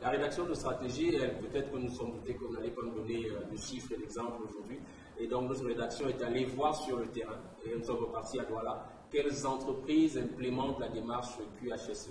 La rédaction de stratégie, peut-être que nous sommes doutés qu'on n'allait pas nous donner de chiffres et d'exemples aujourd'hui. Et donc notre rédaction est allée voir sur le terrain, et nous sommes repartis à Douala, quelles entreprises implémentent la démarche QHSE.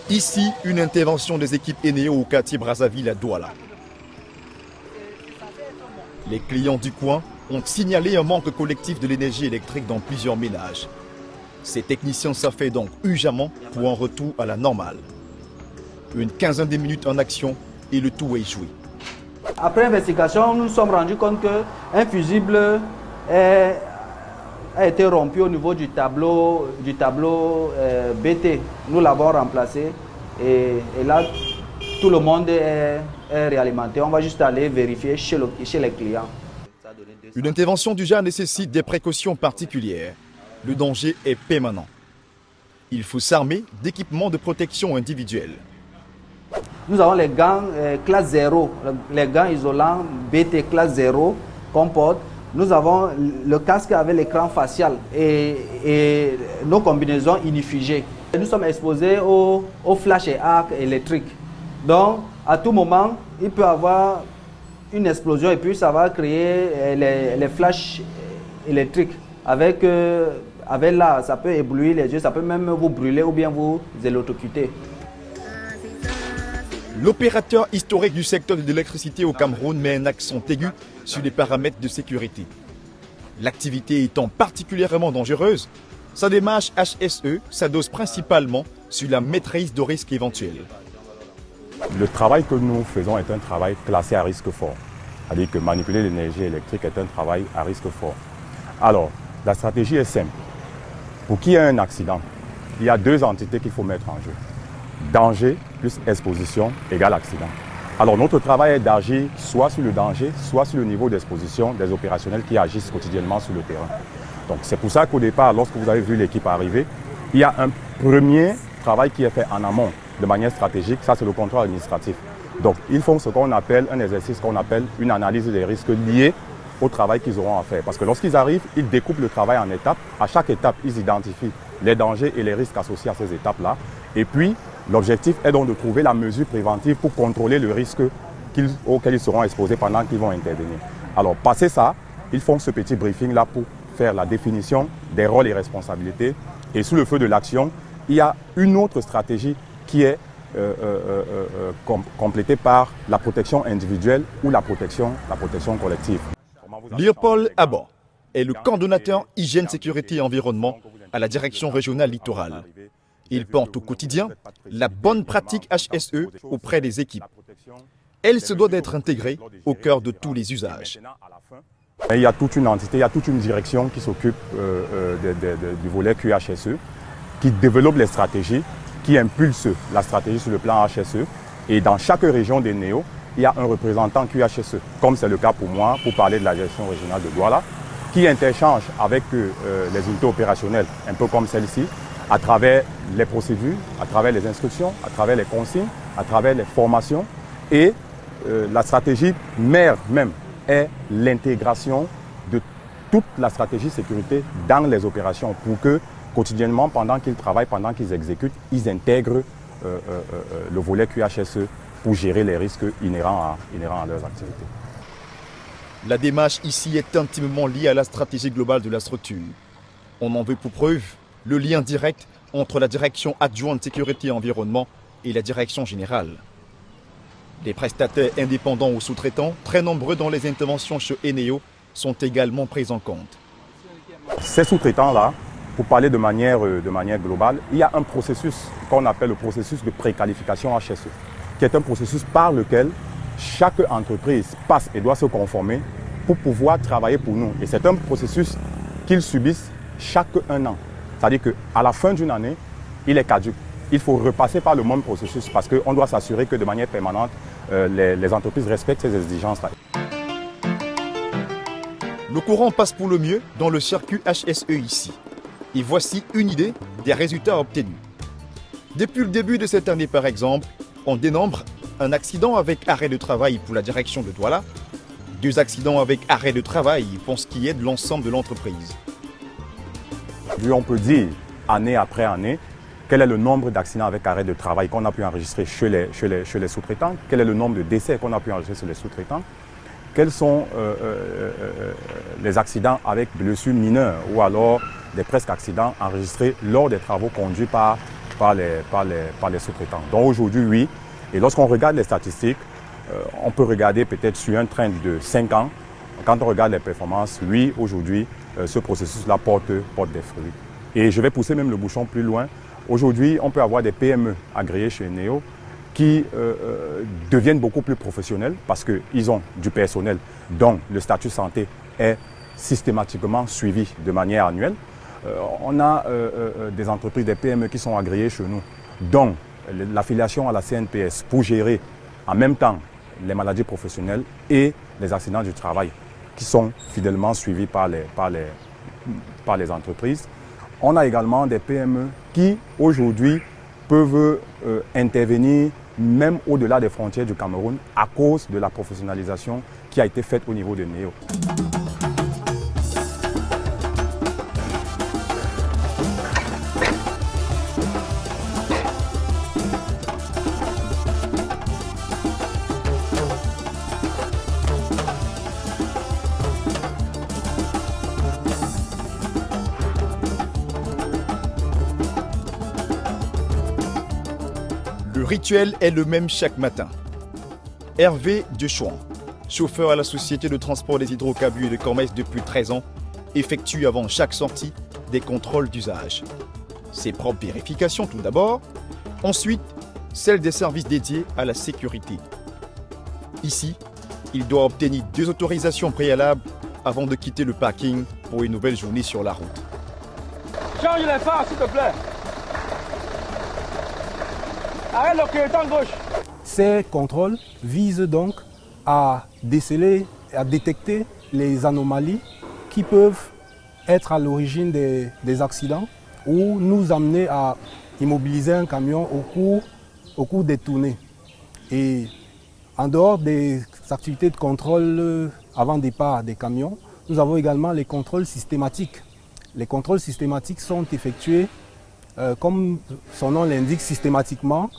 Ici, une intervention des équipes Eneo au quartier Brazzaville à Douala. Les clients du coin ont signalé un manque collectif de l'énergie électrique dans plusieurs ménages. Ces techniciens s'affairent donc urgemment pour un retour à la normale. Une quinzaine de minutes en action et le tout est joué. Après investigation, nous nous sommes rendus compte qu'un fusible a été rompu au niveau du tableau BT. Nous l'avons remplacé et là, tout le monde est réalimenté. On va juste aller vérifier chez les clients. Une intervention du genre nécessite des précautions particulières. Le danger est permanent. Il faut s'armer d'équipements de protection individuelle. Nous avons les gants classe 0, les gants isolants BT classe 0 qu'on porte. Nous avons le casque avec l'écran facial et nos combinaisons inifugées. Nous sommes exposés aux flash et arcs électriques. Donc, à tout moment, il peut y avoir une explosion et puis ça va créer les flashs électriques. Avec là, ça peut éblouir les yeux, ça peut même vous brûler ou bien vous électrocuter. L'opérateur historique du secteur de l'électricité au Cameroun met un accent aigu sur les paramètres de sécurité. L'activité étant particulièrement dangereuse, sa démarche HSE s'adosse principalement sur la maîtrise de risques éventuels. Le travail que nous faisons est un travail classé à risque fort. C'est-à-dire que manipuler l'énergie électrique est un travail à risque fort. Alors, la stratégie est simple. Pour qu'il y ait un accident, il y a deux entités qu'il faut mettre en jeu. Danger plus exposition égale accident. Alors notre travail est d'agir soit sur le danger, soit sur le niveau d'exposition des opérationnels qui agissent quotidiennement sur le terrain. Donc c'est pour ça qu'au départ, lorsque vous avez vu l'équipe arriver, il y a un premier travail qui est fait en amont de manière stratégique, ça c'est le contrôle administratif. Donc ils font ce qu'on appelle un exercice qu'on appelle une analyse des risques liés au travail qu'ils auront à faire. Parce que lorsqu'ils arrivent, ils découpent le travail en étapes. À chaque étape, ils identifient les dangers et les risques associés à ces étapes-là. Et puis, l'objectif est donc de trouver la mesure préventive pour contrôler le risque auquel ils seront exposés pendant qu'ils vont intervenir. Alors, passé ça, ils font ce petit briefing-là pour faire la définition des rôles et responsabilités. Et sous le feu de l'action, il y a une autre stratégie qui est complétée par la protection individuelle ou la protection collective. Léopold Abon est le coordonnateur hygiène, sécurité et environnement à la direction régionale littorale. Il porte au quotidien la bonne pratique HSE auprès des équipes. Elle se doit d'être intégrée au cœur de tous les usages. Il y a toute une entité, il y a toute une direction qui s'occupe du volet QHSE, qui développe les stratégies, qui impulse la stratégie sur le plan HSE. Et dans chaque région des NEO, il y a un représentant QHSE, comme c'est le cas pour moi, pour parler de la gestion régionale de Douala, qui interchange avec les unités opérationnelles, un peu comme celle-ci, à travers les procédures, à travers les instructions, à travers les consignes, à travers les formations. Et la stratégie mère même est l'intégration de toute la stratégie sécurité dans les opérations pour que quotidiennement, pendant qu'ils travaillent, pendant qu'ils exécutent, ils intègrent le volet QHSE pour gérer les risques inhérents à leurs activités. La démarche ici est intimement liée à la stratégie globale de la structure. On en veut pour preuve le lien direct entre la direction adjointe sécurité et environnement et la direction générale. Les prestataires indépendants ou sous-traitants, très nombreux dans les interventions chez Eneo, sont également pris en compte. Ces sous-traitants-là, pour parler de manière globale, il y a un processus qu'on appelle le processus de préqualification HSE, qui est un processus par lequel chaque entreprise passe et doit se conformer pour pouvoir travailler pour nous. Et c'est un processus qu'ils subissent chaque 1 an. C'est-à-dire qu'à la fin d'une année, il est caduc. Il faut repasser par le même processus parce qu'on doit s'assurer que de manière permanente, les entreprises respectent ces exigences-là. Le courant passe pour le mieux dans le circuit HSE ici. Et voici une idée des résultats obtenus. Depuis le début de cette année par exemple, on dénombre un accident avec arrêt de travail pour la direction de Douala, 2 accidents avec arrêt de travail pour ce qui est de l'ensemble de l'entreprise. On peut dire, année après année, quel est le nombre d'accidents avec arrêt de travail qu'on a pu enregistrer chez les sous-traitants, quel est le nombre de décès qu'on a pu enregistrer chez les sous-traitants, quels sont les accidents avec blessures mineures ou alors des presque accidents enregistrés lors des travaux conduits par les sous-traitants. Donc aujourd'hui, oui, et lorsqu'on regarde les statistiques, on peut regarder peut-être sur un trend de 5 ans. Quand on regarde les performances, oui, aujourd'hui, ce processus-là porte des fruits. Et je vais pousser même le bouchon plus loin. Aujourd'hui, on peut avoir des PME agréées chez NEO qui deviennent beaucoup plus professionnels parce qu'ils ont du personnel dont le statut santé est systématiquement suivi de manière annuelle. On a des entreprises, des PME qui sont agréées chez nous, dont l'affiliation à la CNPS pour gérer en même temps les maladies professionnelles et les accidents du travail qui sont fidèlement suivis par les entreprises. On a également des PME qui aujourd'hui peuvent intervenir même au-delà des frontières du Cameroun à cause de la professionnalisation qui a été faite au niveau de NEO. Le rituel est le même chaque matin. Hervé Dechouan, chauffeur à la société de transport des hydrocarbures de Cormès depuis 13 ans, effectue avant chaque sortie des contrôles d'usage. Ses propres vérifications tout d'abord, ensuite celles des services dédiés à la sécurité. Ici, il doit obtenir 2 autorisations préalables avant de quitter le parking pour une nouvelle journée sur la route. Change les phares s'il te plaît. Arrête le clignotant gauche. Ces contrôles visent donc à déceler, à détecter les anomalies qui peuvent être à l'origine des accidents ou nous amener à immobiliser un camion au cours des tournées. Et en dehors des activités de contrôle avant départ des camions, nous avons également les contrôles systématiques. Les contrôles systématiques sont effectués comme son nom l'indique, systématiquement,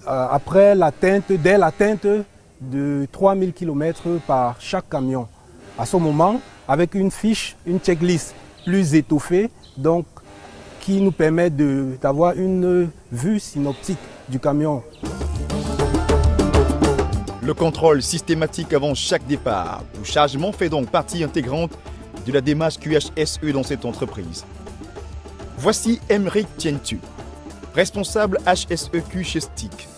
dès l'atteinte de 3000 km par chaque camion. À ce moment, avec une fiche, une checklist plus étoffée, donc, qui nous permet d'avoir une vue synoptique du camion. Le contrôle systématique avant chaque départ ou chargement fait donc partie intégrante de la démarche QHSE dans cette entreprise. Voici Emeric Tientu, responsable HSEQ chez STIC.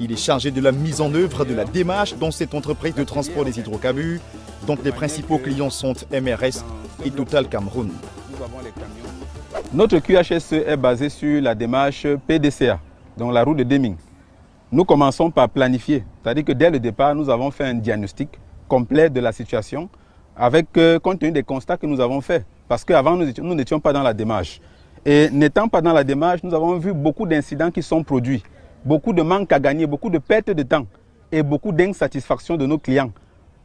Il est chargé de la mise en œuvre de la démarche dans cette entreprise de transport des hydrocarbures, dont les principaux clients sont MRS et Total Cameroun. Notre QHSE est basé sur la démarche PDCA, donc la route de Deming. Nous commençons par planifier, c'est-à-dire que dès le départ, nous avons fait un diagnostic complet de la situation avec compte tenu des constats que nous avons faits. Parce qu'avant, nous n'étions pas dans la démarche. Et n'étant pas dans la démarche, nous avons vu beaucoup d'incidents qui sont produits, beaucoup de manques à gagner, beaucoup de pertes de temps et beaucoup d'insatisfaction de nos clients.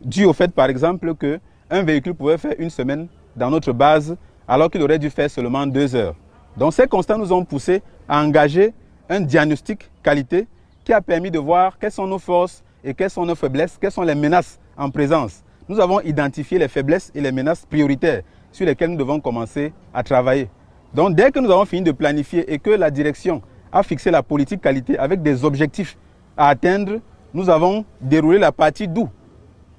Dû au fait, par exemple, qu'un véhicule pouvait faire une semaine dans notre base alors qu'il aurait dû faire seulement 2 heures. Donc ces constats nous ont poussé à engager un diagnostic qualité qui a permis de voir quelles sont nos forces et quelles sont nos faiblesses, quelles sont les menaces en présence. Nous avons identifié les faiblesses et les menaces prioritaires sur lesquelles nous devons commencer à travailler. Donc dès que nous avons fini de planifier et que la direction a fixé la politique qualité avec des objectifs à atteindre, nous avons déroulé la partie d'où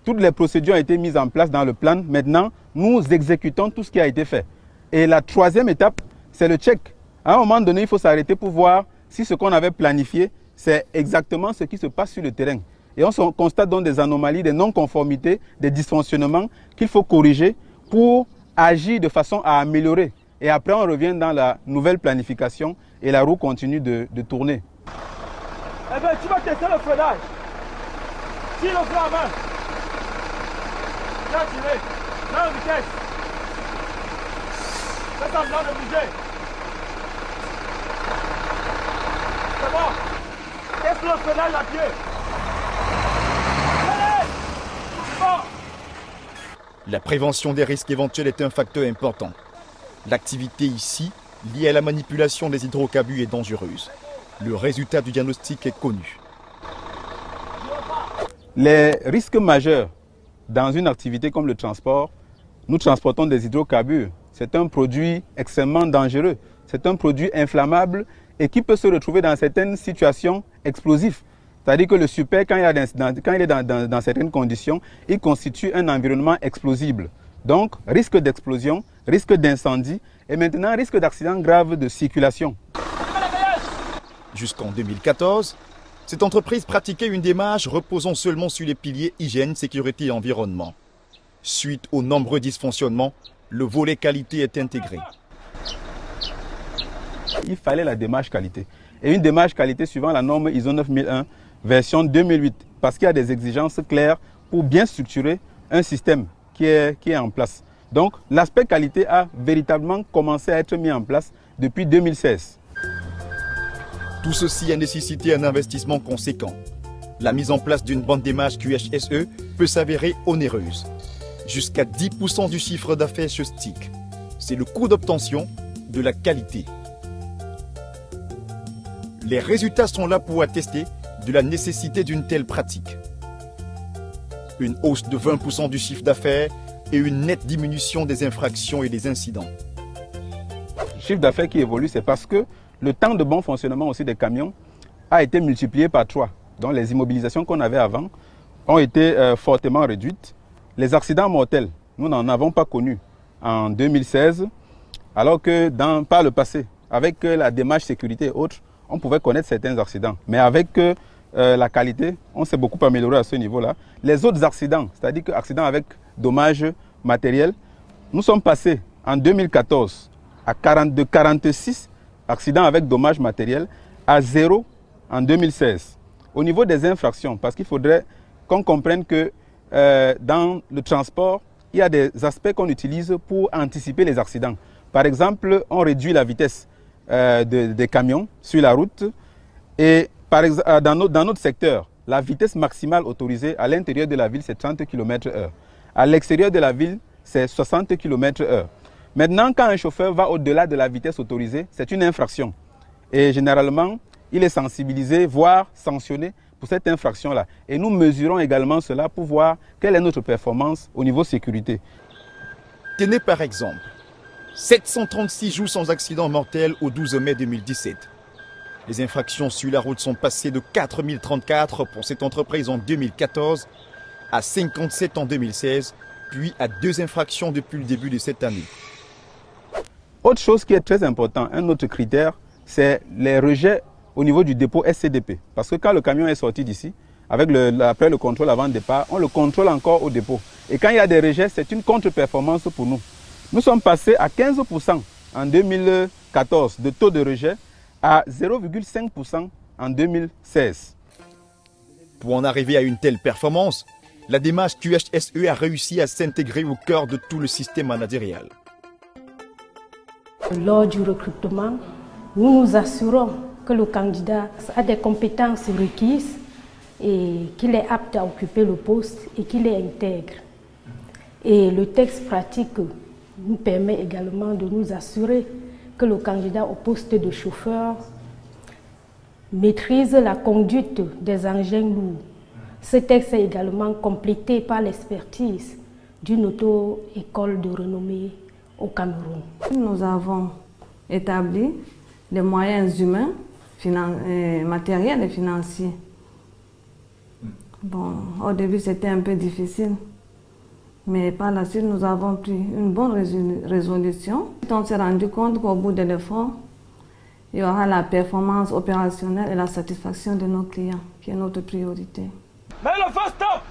toutes les procédures ont été mises en place dans le plan. Maintenant, nous exécutons tout ce qui a été fait. Et la 3e étape, c'est le check. À un moment donné, il faut s'arrêter pour voir si ce qu'on avait planifié, c'est exactement ce qui se passe sur le terrain. Et on constate donc des anomalies, des non-conformités, des dysfonctionnements qu'il faut corriger pour agir de façon à améliorer. Et après, on revient dans la nouvelle planification et la roue continue de tourner. Eh bien, tu vas tester le freinage. Tire le frein à main. Là, tirez. Là, vitesse. Fais semblant de bouger. C'est bon. Laisse le pédale à pied. Allez. Bon. La prévention des risques éventuels est un facteur important. L'activité ici, liée à la manipulation des hydrocarbures, est dangereuse. Le résultat du diagnostic est connu. Les risques majeurs dans une activité comme le transport, nous transportons des hydrocarbures. C'est un produit extrêmement dangereux. C'est un produit inflammable et qui peut se retrouver dans certaines situations explosives. C'est-à-dire que le super, quand il est dans certaines conditions, il constitue un environnement explosible. Donc, risque d'explosion, risque d'incendie et maintenant risque d'accident grave de circulation. Jusqu'en 2014, cette entreprise pratiquait une démarche reposant seulement sur les piliers hygiène, sécurité et environnement. Suite aux nombreux dysfonctionnements, le volet qualité est intégré. Il fallait la démarche qualité. Et une démarche qualité suivant la norme ISO 9001, version 2008, parce qu'il y a des exigences claires pour bien structurer un système qui est en place. Donc, l'aspect qualité a véritablement commencé à être mis en place depuis 2016. Tout ceci a nécessité un investissement conséquent. La mise en place d'une bonne démarche QHSE peut s'avérer onéreuse. Jusqu'à 10% du chiffre d'affaires chez STIC. C'est le coût d'obtention de la qualité. Les résultats sont là pour attester de la nécessité d'une telle pratique. Une hausse de 20% du chiffre d'affaires et une nette diminution des infractions et des incidents. Le chiffre d'affaires qui évolue, c'est parce que le temps de bon fonctionnement aussi des camions a été multiplié par 3. Donc les immobilisations qu'on avait avant ont été fortement réduites. Les accidents mortels, nous n'en avons pas connu en 2016, alors que par le passé, avec la démarche sécurité et autres, on pouvait connaître certains accidents. Mais avec la qualité, on s'est beaucoup amélioré à ce niveau-là. Les autres accidents, c'est-à-dire que accidents avec dommages matériels, nous sommes passés en 2014 de 46 accidents avec dommages matériels à 0 en 2016. Au niveau des infractions, parce qu'il faudrait qu'on comprenne que dans le transport, il y a des aspects qu'on utilise pour anticiper les accidents. Par exemple, on réduit la vitesse des camions sur la route et dans notre secteur, la vitesse maximale autorisée à l'intérieur de la ville, c'est 30 km/h. À l'extérieur de la ville, c'est 60 km/h. Maintenant, quand un chauffeur va au-delà de la vitesse autorisée, c'est une infraction. Et généralement, il est sensibilisé, voire sanctionné pour cette infraction-là. Et nous mesurons également cela pour voir quelle est notre performance au niveau sécurité. Tenez par exemple, 736 jours sans accident mortel au 12 mai 2017. Les infractions sur la route sont passées de 4034 pour cette entreprise en 2014 à 57 en 2016, puis à 2 infractions depuis le début de cette année. Autre chose qui est très important, un autre critère, c'est les rejets au niveau du dépôt SCDP. Parce que quand le camion est sorti d'ici, après le contrôle avant départ, on le contrôle encore au dépôt. Et quand il y a des rejets, c'est une contre-performance pour nous. Nous sommes passés à 15% en 2014 de taux de rejet à 0,5% en 2016. Pour en arriver à une telle performance, la démarche QHSE a réussi à s'intégrer au cœur de tout le système managérial. Lors du recrutement, nous nous assurons que le candidat a des compétences requises et qu'il est apte à occuper le poste et qu'il est intègre. Et le texte pratique nous permet également de nous assurer que le candidat au poste de chauffeur maîtrise la conduite des engins lourds. Ce texte est également complété par l'expertise d'une auto-école de renommée au Cameroun. Nous avons établi des moyens humains, matériels et financiers. Bon, au début, c'était un peu difficile, mais par la suite, nous avons pris une bonne résolution. On s'est rendu compte qu'au bout de l'effort, il y aura la performance opérationnelle et la satisfaction de nos clients, qui est notre priorité. Mets le feu, stop!